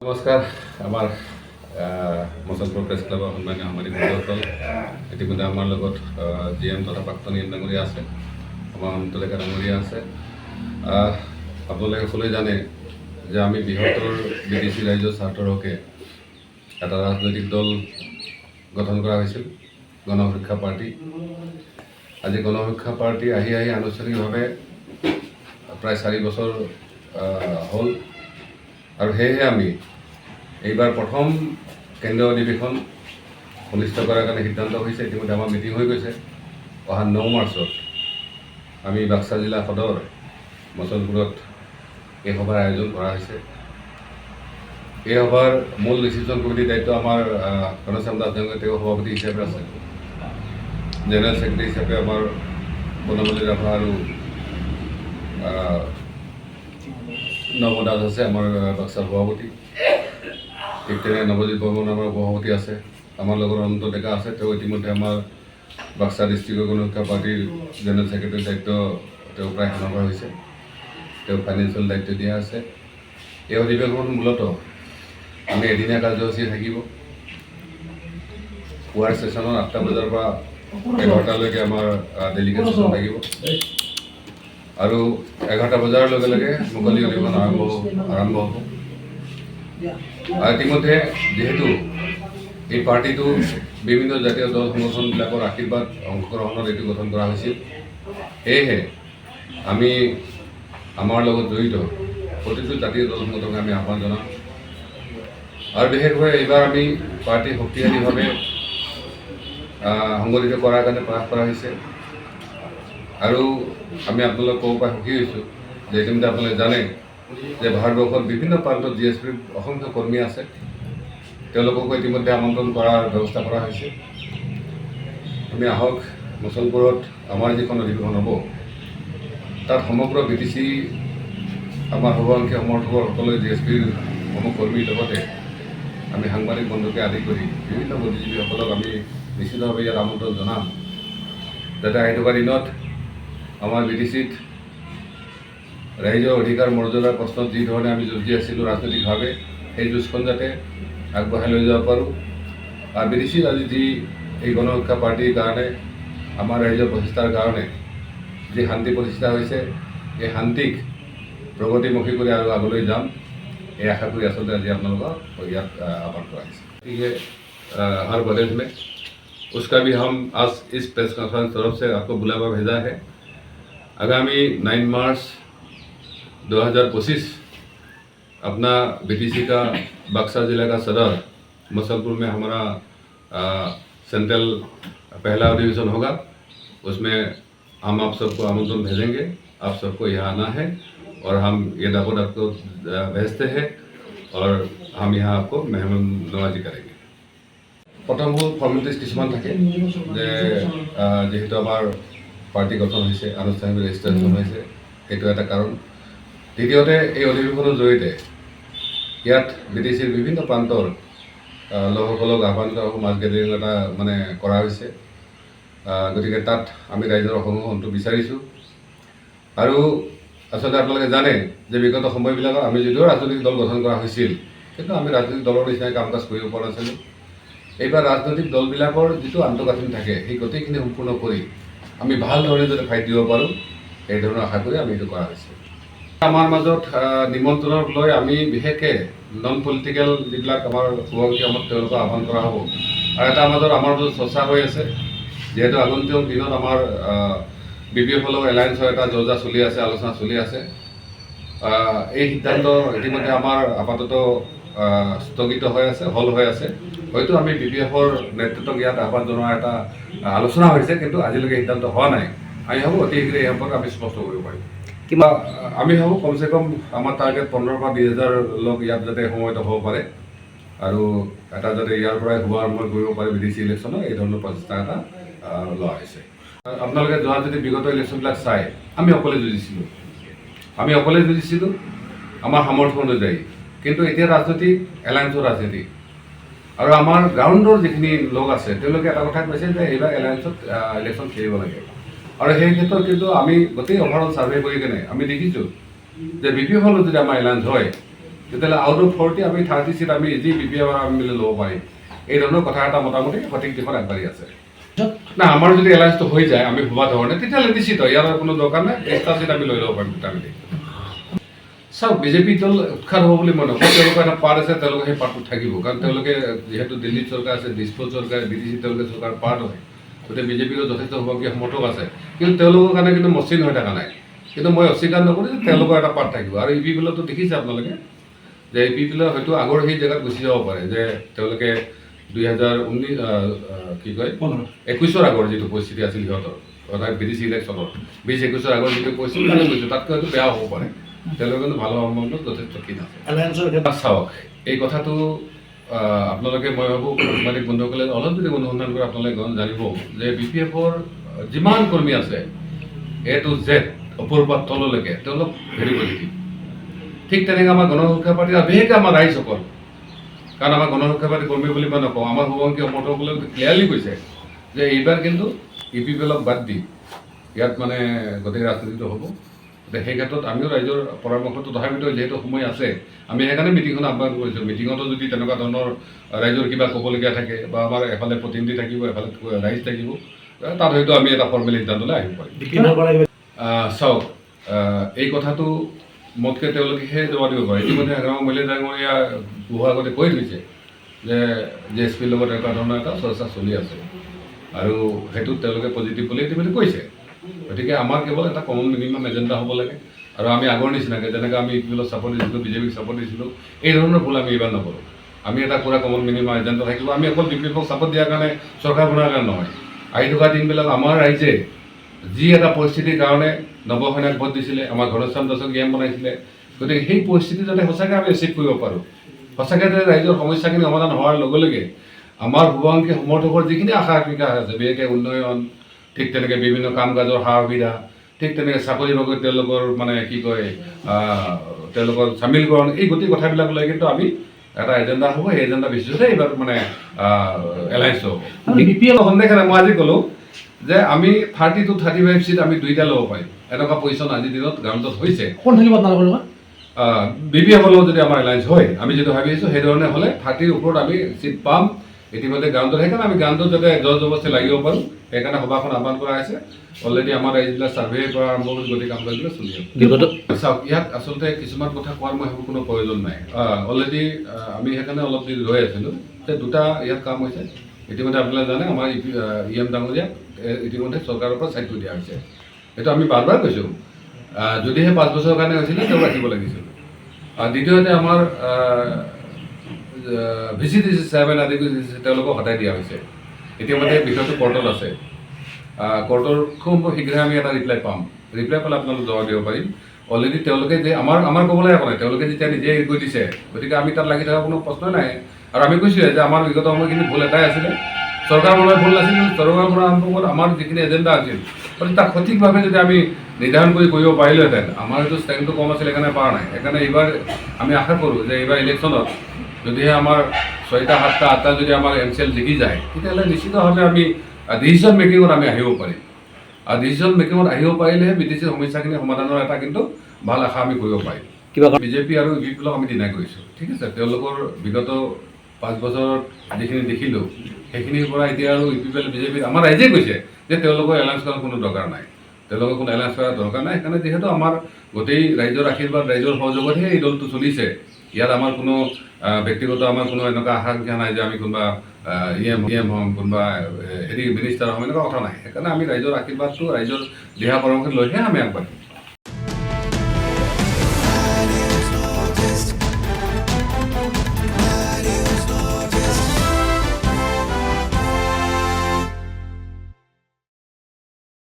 নমস্কাৰ আমাৰ মচলপুৰ প্ৰেছ ক্লাবৰ সন্মানীয় সাংবাদিক বন্ধুসকল ইতিমধ্যে আমাৰ লগত GM তথা প্ৰাক্তন এম ডাঙৰীয়া আছে, আমাৰ অন্তলেখা ডাঙৰীয়া আছে। আপোনালোকে সকলোৱে জানে যে আমি বৃহত্তৰ BTC ৰাইজৰ স্বাৰ্থৰ হকে এটা ৰাজনৈতিক দল গঠন কৰা হৈছিল, গণ সুৰক্ষা পাৰ্টি। আজি গণ সুৰক্ষা পাৰ্টি আহি আনুষ্ঠানিকভাৱে প্ৰায় 4 বছৰ হ'ল আৰু সেয়েহে আমি এইবাৰ প্ৰথম কেন্দ্ৰীয় অধিৱেশন অনুষ্ঠিত কৰাৰ কাৰণে সিদ্ধান্ত হৈছে। ইতিমধ্যে আমাৰ মিটিং হৈ গৈছে। অহা 9 মাৰ্চত আমি বাক্সা জিলা সদৰ মচলপুৰত এই সভাৰ আয়োজন কৰা হৈছে। এই সভাৰ মূল ডিচিশ্যন কমিটিৰ দায়িত্ব আমাৰ ঘনশ্যাম দাস ডাঙৰীয়া, তেওঁ সভাপতি হিচাপে আছে। জেনেৰেল ছেক্ৰেটাৰী হিচাপে আমাৰ বনমালী ৰাভা আৰু নৱ দাস আছে, আমাৰ বাক্সাৰ সভাপতি। ঠিক তেনে নৱজিৎ বৰ্মন আমাৰ সভাপতি আছে, আমাৰ লগত অনন্ত ডেকা আছে। তেওঁ ইতিমধ্যে আমাৰ বাক্সা ডিষ্ট্ৰিক্টৰ গণ সুৰক্ষা পাৰ্টিৰ জেনেৰেল ছেক্ৰেটাৰীৰ দায়িত্ব তেওঁ প্ৰায় সেনেকুৱা হৈছে, তেওঁ ফাইনেন্সিয়েল দায়িত্ব দিয়া আছে। এই অধিৱেশন মূলতঃ আমি এদিনীয়া কাৰ্যসূচী থাকিব। পুৱাৰ ছেশ্যনত 8টা বজাৰ পৰা 11টালৈকে আমাৰ ডেলিগেশ্যন থাকিব আৰু 11টা বজাৰ লগে লগে মুকলি অধিৱেশন আৰম্ভ হ'ব। আৰু ইতিমধ্যে যিহেতু এই পাৰ্টিটো বিভিন্ন জাতীয় দল সংগঠনবিলাকৰ আশীৰ্বাদ অংশগ্ৰহণত এইটো গঠন কৰা হৈছিল, সেয়েহে আমি আমাৰ লগত জড়িত প্ৰতিটো জাতীয় দল সংগঠনক আমি আহ্বান জনাম। আৰু বিশেষভাৱে এইবাৰ আমি পাৰ্টি শক্তিশালীভাৱে সংগঠিত কৰাৰ কাৰণে প্ৰয়াস কৰা হৈছে। আৰু আমি আপোনালোকক ক'ব পৰা সুখী হৈছোঁ যে ইতিমধ্যে আপোনালোকে জানে যে ভাৰতবৰ্ষত বিভিন্ন প্ৰান্তত GSPৰ অসংখ্য কৰ্মী আছে, তেওঁলোককো ইতিমধ্যে আমন্ত্ৰণ কৰাৰ ব্যৱস্থা কৰা হৈছে। আমি আহক মচলপুৰত আমাৰ যিখন অধিৱেশন হ'ব তাত সমগ্ৰ BTC আমাৰ সৰ্বাংশী সমৰ্থকৰ সকলোৱে GSPৰ সমূহ কৰ্মীৰ লগতে আমি সাংবাদিক বন্ধুকে আদি কৰি বিভিন্ন বুদ্ধিজীৱীসকলক আমি নিশ্চিতভাৱে ইয়াত আমন্ত্ৰণ জনাম, যাতে আহি থকা দিনত আমাৰ BTCত ৰাইজৰ অধিকাৰ মৰ্যাদাৰ প্ৰশ্নত যি ধৰণে আমি যুঁজি আছিলোঁ ৰাজনৈতিকভাৱে, সেই যুঁজখন যাতে আগবঢ়াই লৈ যাব পাৰোঁ। আৰু BTCত আজি যি এই গণ সুৰক্ষা পাৰ্টিৰ কাৰণে আমাৰ ৰাইজৰ প্ৰচেষ্টাৰ কাৰণে যি শান্তি প্ৰতিষ্ঠা হৈছে, এই শান্তিক প্ৰগতিমুখী কৰি আৰু আগলৈ যাম, এই আশা কৰি আচলতে আজি আপোনালোকক ইয়াত আহ্বান কৰা হৈছে। গতিকে हर बदल में उसका भी हम आज इस प्रेस कॉन्फ्रेंस तरफ से आपको बुलावा भेजा है। आगामी 9 मार्च 2025 अपना BTC का बक्सा जिला का सदर मसलपुर में हमारा सेंट्रल पहला अधिवेशन होगा। उसमें हम आप सबको आमंत्रण भेजेंगे, आप सबको यहाँ आना है और हम ये दावत आपको भेजते हैं और हम यहाँ आपको मेहमान नवाजी करेंगे। प्रथम हल फर्मेलिटीज किसान থাকে যে যেহেতু আমাৰ পাৰ্টি গঠন হৈছে, আনুষ্ঠানিক ৰেজিষ্ট্ৰেশ্যন হৈছে, সেইটো এটা কাৰণ। দ্বিতীয়তে এই অধিৱেশনৰ জৰিয়তে ইয়াত BTCৰ বিভিন্ন প্ৰান্তৰ লোকসকলক আহ্বান কৰা মাছ গেডাৰিং এটা মানে কৰা হৈছে। গতিকে তাত আমি ৰাইজৰ অংশগ্ৰহণটো বিচাৰিছোঁ। আৰু আচলতে আপোনালোকে জানে যে বিগত সময়বিলাকত আমি যদিও ৰাজনৈতিক দল গঠন কৰা হৈছিল, কিন্তু আমি ৰাজনৈতিক দলৰ নিচিনাকৈ কাম কাজ কৰিব পৰা নাছিলোঁ। এইবাৰ ৰাজনৈতিক দলবিলাকৰ যিটো আন্তঃগাঁথনি থাকে সেই গোটেইখিনি সম্পূৰ্ণ কৰি আমি ভাল ধৰণে যদি ফাইট দিব পাৰোঁ, এই ধৰণৰ আশা কৰি আমি এইটো কৰা হৈছে। আমাৰ মাজত নিমন্ত্ৰণৰ লৈ আমি বিশেষকৈ নন পলিটিকেল যিবিলাক আমাৰ শুভাকাংক্ষী আমাক তেওঁলোকক আহ্বান কৰা হ'ব। আৰু এটা আমাৰ মাজত চৰ্চা হৈ আছে, যিহেতু আগন্তুক দিনত আমাৰ BPF এলায়েন্সৰ এটা জৰ্জা চলি আছে, আলোচনা চলি আছে। এই সিদ্ধান্ত ইতিমধ্যে আমাৰ আপাতত স্থগিত হৈ আছে, হল হৈ আছে। হয়তো আমি BPFৰ নেতৃত্বক ইয়াত আহ্বান জনোৱাৰ এটা আলোচনা হৈছে, কিন্তু আজিলৈকে সিদ্ধান্ত হোৱা নাই। আমি ভাবোঁ অতি শীঘ্ৰে এই সম্পৰ্কে আমি স্পষ্ট কৰিব পাৰিম। কিবা আমি ভাবোঁ কমচে কম আমাৰ টাৰ্গেট 15,000 পৰা 20,000 লোক ইয়াত যাতে সমবেত হ'ব পাৰে আৰু এটা যাতে ইয়াৰ পৰাই শুভাৰম্ভ কৰিব পাৰে BTC ইলেকশ্যনৰ, এই ধৰণৰ প্ৰচেষ্টা এটা লোৱা হৈছে। আপোনালোকে যোৱা যদি বিগত ইলেকশ্যনবিলাক চাই, আমি অকলে যুঁজিছিলোঁ আমাৰ সামৰ্থ্য অনুযায়ী। কিন্তু এতিয়া ৰাজনীতি এলায়েন্সৰ ৰাজনীতি, আৰু আমাৰ গ্ৰাউণ্ডৰ যিখিনি লোক আছে তেওঁলোকে এটা কথা কৈছে যে এইবাৰ এলায়েন্সত ইলেকশ্যন খেলিব লাগে। আৰু সেই ক্ষেত্ৰত কিন্তু আমি গোটেই অভাৰঅল ছাৰ্ভে কৰি কেনে আমি দেখিছোঁ যে BPF যদি আমাৰ এলায়েন্স হয় তেতিয়াহ'লে আউট অফ 40 আমি 30 চিট আমি ইজি BPF আমি মিলি ল'ব পাৰিম। এই ধৰণৰ কথা এটা মোটামুটি সঠিক দিশত আগবাঢ়ি আছে। না আমাৰ যদি এলায়েন্সটো হৈ যায় আমি ভবা ধৰণে তেতিয়াহ'লে নিশ্চিত ইয়াৰ কোনো দৰকাৰ নাই, 30টা চিট আমি লৈ ল'ব পাৰিম মোটামুটি। চাওক বিজেপি দল উৎখাত হ'ব বুলি মই নকওঁ, তেওঁলোকৰ এটা পাৰ্ট আছে, তেওঁলোকে সেই পাৰ্টটোত থাকিব, কাৰণ তেওঁলোকে যিহেতু দিল্লীত চৰকাৰ আছে, দিছপুৰ চৰকাৰ, BTC তেওঁলোকে চৰকাৰ পাৰ্ট হয়, গতিকে বিজেপিৰো যথেষ্ট সভাপতি সমৰ্থক আছে, কিন্তু তেওঁলোকৰ কাৰণে কিন্তু মসৃণ হৈ থকা নাই। কিন্তু মই অস্বীকাৰ নকৰোঁ যে তেওঁলোকৰ এটা পাৰ্ট থাকিব। আৰু EPFLতো দেখিছে আপোনালোকে যে EPFL হয়তো আগৰ সেই জেগাত গুচি যাব পাৰে, যে তেওঁলোকে 2021 আগৰ যিটো পৰিস্থিতি আছিল সিহঁতৰ অৰ্থাৎ BTC ইলেকশ্যনৰ 2021 আগৰ যিটো পৰিস্থিতি তাতকৈ হয়তো বেয়া হ'ব পাৰে। তেওঁলোকে কিন্তু ভাল সম্বন্ধত যথেষ্ট ক্ষীণ আছে। চাওক এই কথাটো আপোনালোকে মই ভাবোঁ সাংবাদিক বন্ধুসকলে অলপ যদি অনুসন্ধান কৰে আপোনালোকে জানিব যে BPFৰ যিমান কৰ্মী আছে A to Z ওপৰৰ পৰা তললৈকে তেওঁলোক ভেৰি পজিটিভ। ঠিক তেনেকৈ আমাৰ গণসুৰক্ষা পাৰ্টি আৰু বিশেষকৈ আমাৰ ৰাইজসকল, কাৰণ আমাৰ গণসুৰক্ষা পাৰ্টি কৰ্মী বুলি মই নকওঁ, আমাৰ শুভঙ্কী সমৰ্থকসকলে ক্লিয়াৰলি কৈছে যে এইবাৰ কিন্তু EPFLক বাদ দি ইয়াত মানে গোটেই ৰাজনীতিটো হ'ব। গতিকে সেই ক্ষেত্ৰত আমিও ৰাইজৰ পৰামৰ্শটো তথাপিতো যিহেতু সময় আছে আমি সেইকাৰণে মিটিংখন আহ্বান কৰিছোঁ। মিটিঙতো যদি তেনেকুৱা ধৰণৰ ৰাইজৰ কিবা ক'বলগীয়া থাকে বা আমাৰ এফালে প্ৰতিনিধি থাকিব, এফালে ৰাইজ থাকিব, তাত হয়তো আমি এটা ফৰ্মেল সিদ্ধান্তলৈ আহিব পাৰিম। চাওক এই কথাটো মোতকৈ তেওঁলোকেহে জবাব দিব পাৰে। ইতিমধ্যে হেগ্ৰাম মহিলা ডাঙৰীয়া বহু আগতে কৈ থৈছে যে JSPৰ লগত এনেকুৱা ধৰণৰ এটা চৰ্চা চলি আছে আৰু সেইটোত তেওঁলোকে পজিটিভ বুলি ইতিমধ্যে কৈছে। গতিকে আমাৰ কেৱল এটা কমন মিনিমাম এজেণ্ডা হ'ব লাগে আৰু আমি আগৰ নিচিনাকৈ যেনেকৈ আমি EPFLক ছাপৰ্ট দিছিলোঁ, BJPক ছাপৰ্ট দিছিলোঁ, এই ধৰণৰ ভুল আমি এইবাৰ নকৰোঁ। আমি এটা পূৰা কমন মিনিমাম এজেণ্ডা থাকিব। আমি অকল BPFক ছাপৰ্ট দিয়াৰ কাৰণে চৰকাৰ বনোৱাৰ কাৰণে নহয়, আহি থকা দিনবিলাক আমাৰ ৰাইজে যি এটা পৰিস্থিতিৰ কাৰণে নৱসেনাক ভোট দিছিলে, আমাৰ ঘনশ্যাম দাসক EM বনাইছিলে, গতিকে সেই পৰিস্থিতি যাতে সঁচাকৈ আমি এচিভ কৰিব পাৰোঁ, সঁচাকৈ যাতে ৰাইজৰ সমস্যাখিনি সমাধান হোৱাৰ লগে লগে আমাৰ শুভাকাংক্ষী সমৰ্থকৰ যিখিনি আশা আকাংক্ষা আছে, বিশেষকৈ উন্নয়ন, ঠিক তেনেকৈ বিভিন্ন কাম কাজৰ সা সুবিধা, ঠিক তেনেকৈ চাকৰি বাকৰি তেওঁলোকৰ মানে কি কয় তেওঁলোকৰ চামিলকৰণ, এই গোটেই কথাবিলাক লৈ কিন্তু আমি এটা এজেণ্ডা হ'ব। সেই এজেণ্ডা বেচিছতে এইবাৰ মানে এলায়েন্স হ'ব। সন্দেহ নাই, মই আজি ক'লোঁ যে আমি 30 to 35 চিট আমি দুইটা ল'ব পাৰিম, এনেকুৱা পজিশ্যন আজিৰ দিনত গ্ৰাউণ্ডত হৈছে। কোন থাকিব আপোনালোকৰ লগত? BPFৰ লগত যদি আমাৰ এলায়েন্স হয়, আমি যিটো ভাবি আছোঁ সেইধৰণে হ'লে 30ৰ ওপৰত আমি চিট পাম ইতিমধ্যে গ্ৰাউণ্ডত। সেইকাৰণে আমি গ্ৰাউণ্ডত যাতে জোৰ জবৰদস্তি লাগিব পাৰোঁ, সেইকাৰণে সভাখন আহ্বান কৰা হৈছে। অলৰেডি আমাৰ ৰাইজবিলাক ছাৰ্ভে পৰা আৰম্ভ কৰি গোটেই কাম কাজবিলাক চলি আছে। চাওক ইয়াত আচলতে কিছুমান কথা কোৱাৰ মই ভাবোঁ কোনো প্ৰয়োজন নাই। অলৰেডি আমি সেইকাৰণে অলপ দেৰি ৰৈ আছিলোঁ যে দুটা ইয়াত কাম হৈছে। ইতিমধ্যে আপোনালোকে জানে আমাৰ EM ডাঙৰীয়াক ইতিমধ্যে চৰকাৰৰ পৰা চাইড কৰি দিয়া হৈছে। এইটো আমি বাৰ বাৰ কৈছোঁ, যদিহে 5 বছৰৰ কাৰণে হৈছিলে তেওঁ ৰাখিব লাগিছিল। দ্বিতীয়তে আমাৰ VCDC চেয়াৰমেন আদি তেওঁলোকক হটাই দিয়া হৈছে। ইতিমধ্যে বিষয়টো কোৰ্টত আছে, কোৰ্টৰ খুব শীঘ্ৰে আমি এটা ৰিপ্লাই পাম। ৰিপ্লাই পালে আপোনালোক জবাব দিব পাৰিম। অলৰেডি তেওঁলোকে যে আমাৰ ক'বলৈ একো নাই, তেওঁলোকে যেতিয়া নিজে এৰি কৰি দিছে, গতিকে আমি তাত লাগি থকা কোনো প্ৰশ্ন নাই। আৰু আমি কৈছোঁৱে যে আমাৰ বিগত সময়খিনি ভুল এটাই আছিলে, চৰকাৰ বনোৱাৰ ভুল নাছিল, চৰকাৰ বনোৱাৰ আৰম্ভ কৰাত আমাৰ যিখিনি এজেণ্ডা আছিল গতিকে তাক সঠিকভাৱে যদি আমি নিৰ্ধাৰণ কৰি কৰিব পাৰিলোহেঁতেন, আমাৰ হয়তো ষ্ট্ৰেংথটো কম আছিল, সেইকাৰণে পৰা নাই। সেইকাৰণে এইবাৰ আমি আশা কৰোঁ যে এইবাৰ ইলেকশ্যনত যদিহে আমাৰ 6টা 7টা 8টা যদি আমাৰ MCL জিকি যায়, তেতিয়াহ'লে নিশ্চিতভাৱে আমি ডিচিশ্যন মেকিঙত আমি আহিব পাৰিম। আৰু ডিচিশ্যন মেকিঙত আহিব পাৰিলেহে BTC সমস্যাখিনি সমাধানৰ এটা কিন্তু ভাল আশা আমি কৰিব পাৰিম। BJP আৰু EPFLক আমি ডিনাই কৰিছোঁ, ঠিক আছে। তেওঁলোকৰ বিগত 5 বছৰত যিখিনি দেখিলোঁ সেইখিনিৰ পৰা এতিয়া আৰু EPFL BJP আমাৰ ৰাইজে কৈছে যে তেওঁলোকৰ এলায়েন্স কৰাৰ কোনো দৰকাৰ নাই, তেওঁলোকৰ কোনো এলায়েন্স কৰাৰ দৰকাৰ নাই। সেইকাৰণে যিহেতু আমাৰ গোটেই ৰাইজৰ আশীৰ্বাদ, ৰাইজৰ সহযোগতহে এই দলটো চলিছে। ইয়াত আমাৰ কোনো ব্যক্তিগত আমাৰ কোনো এনেকুৱা আকাংক্ষা নাই যে আমি কোনোবা EM হ'ম, কোনোবা মিনিষ্টাৰ হ'ম, এনেকুৱা কথা নাই। সেইকাৰণে আমি ৰাইজৰ আশীৰ্বাদটো, ৰাইজৰ দিহা পৰামৰ্শ লৈহে আমি আগবাঢ়িম।